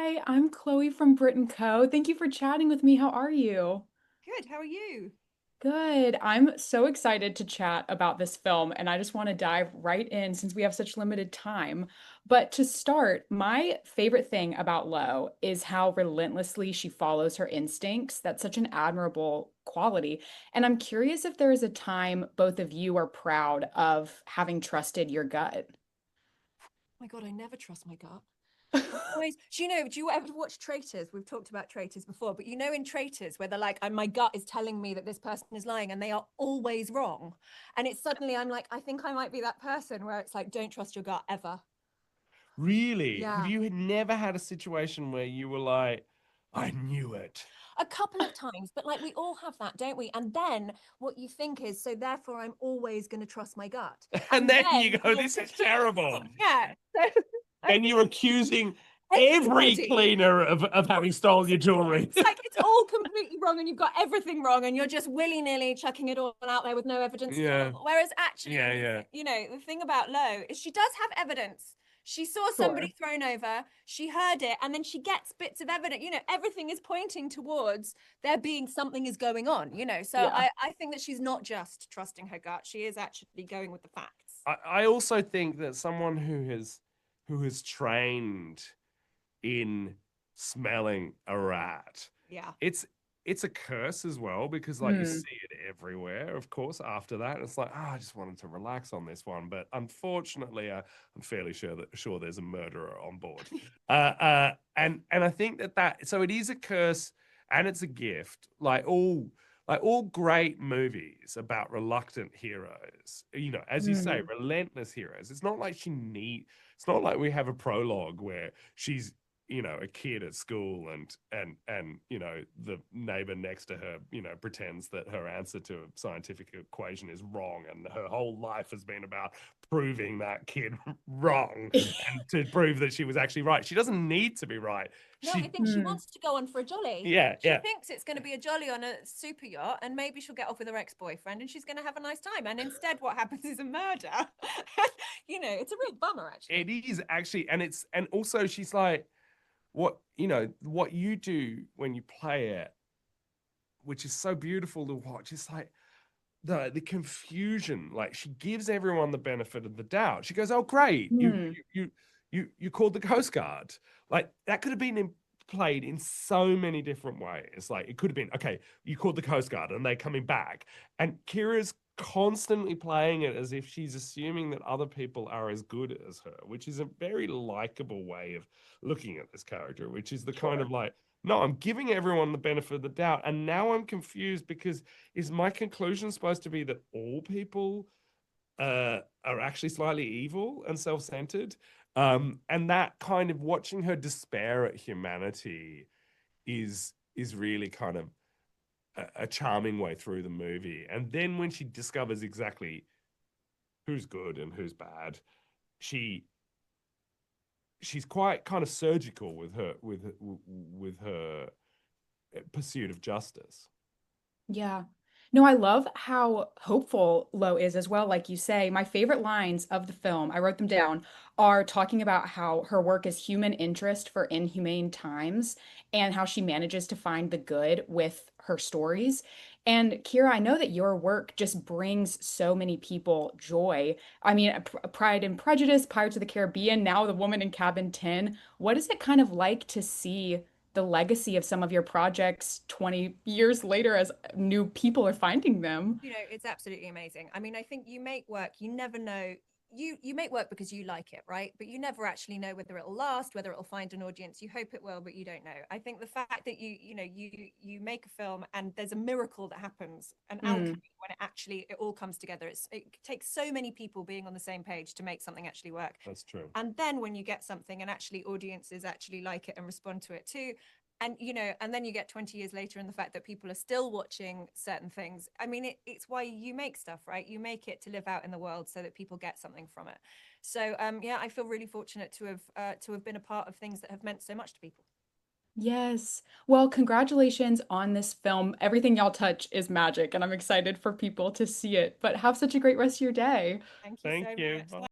Hi, I'm Chloe from Brit+Co. Thank you for chatting with me. How are you? Good. How are you? Good. I'm so excited to chat about this film, and I just want to dive right in since we have such limited time. But to start, my favorite thing about Lo is how relentlessly she follows her instincts. That's such an admirable quality. And I'm curious if there is a time both of you are proud of having trusted your gut. Oh my God, I never trust my gut. Always, do you ever watch Traitors? We've talked about Traitors before, but in Traitors where they're like, my gut is telling me that this person is lying and they are always wrong. And it's suddenly, I'm like, I think I might be that person where it's like, don't trust your gut ever. Really? Have Yeah. you never had a situation where you were like, I knew it? A couple of times, but like we all have that, don't we? And then what you think is, so therefore I'm always going to trust my gut. And And then you then go, this is terrible. yeah. So I And think you're accusing every everybody. cleaner of having stolen your jewelry. It's like it's all completely wrong and you've got everything wrong and you're just willy-nilly chucking it all out there with no evidence at Yeah, all. Whereas actually, yeah, yeah. the thing about Lo is she does have evidence. She saw Sure. somebody thrown over, she heard it, and then she gets bits of evidence. Everything is pointing towards there being something is going on. So Yeah. I think that she's not just trusting her gut, she is actually going with the facts. I also think that someone who has trained in smelling a rat. Yeah. It's a curse as well because like you Hmm. see it everywhere, of course, after that. It's like, I just wanted to relax on this one. But unfortunately, I'm fairly sure there's a murderer on board. And I think that so it is a curse and it's a gift. Like all great movies about reluctant heroes, as you say, Hmm. relentless heroes. It's not like we have a prologue where she's a kid at school and the neighbor next to her pretends that her answer to a scientific equation is wrong and her whole life has been about proving that kid wrong and to prove that she was actually right. She doesn't need to be right. No, I She think she Hmm. wants to go on for a jolly. Yeah, She yeah. thinks it's going to be a jolly on a super yacht, and maybe she'll get off with her ex-boyfriend, and she's going to have a nice time. And instead, what happens is a murder. It's a real bummer, actually. It is actually, and also she's like, what you do when you play it, which is so beautiful to watch. It's like the confusion. Like she gives everyone the benefit of the doubt. She goes, "Oh, great, you Hmm. you you called the Coast Guard." Like that could have been played in so many different ways. Like it could have been, okay, you called the Coast Guard and they're coming back, and Kira's constantly playing it as if she's assuming that other people are as good as her, which is a very likable way of looking at this character, which is the kind Sure. of like, no, I'm giving everyone the benefit of the doubt, and now I'm confused because is my conclusion supposed to be that all people are actually slightly evil and self-centered? And that kind of watching her despair at humanity is really kind of a charming way through the movie. And then when she discovers exactly who's good and who's bad, she she's quite kind of surgical with her pursuit of justice. Yeah. No, I love how hopeful Lo is as well. Like you say, my favorite lines of the film, I wrote them down, are talking about how her work is human interest for inhumane times and how she manages to find the good with her stories. And Kira, I know that your work just brings so many people joy. I mean, Pride and Prejudice, Pirates of the Caribbean, now The Woman in Cabin 10. What is it kind of like to see the legacy of some of your projects 20 years later as new people are finding them? It's absolutely amazing. I mean, I think you make work, you never know. You make work because you like it, right? But you never actually know whether it'll last, whether it'll find an audience. You hope it will, but you don't know. I think the fact that you make a film and there's a miracle that happens, an Mm, alchemy when it all comes together. It takes so many people being on the same page to make something actually work. That's true. And then when you get something and actually audiences actually like it and respond to it too, and then you get 20 years later and the fact that people are still watching certain things. I mean, it's why you make stuff, right? You make it to live out in the world so that people get something from it. So yeah, I feel really fortunate to have been a part of things that have meant so much to people. yes. Well, congratulations on this film. Everything y'all touch is magic, and I'm excited for people to see it. But have such a great rest of your day. Thank you Thank so you. much. Bye.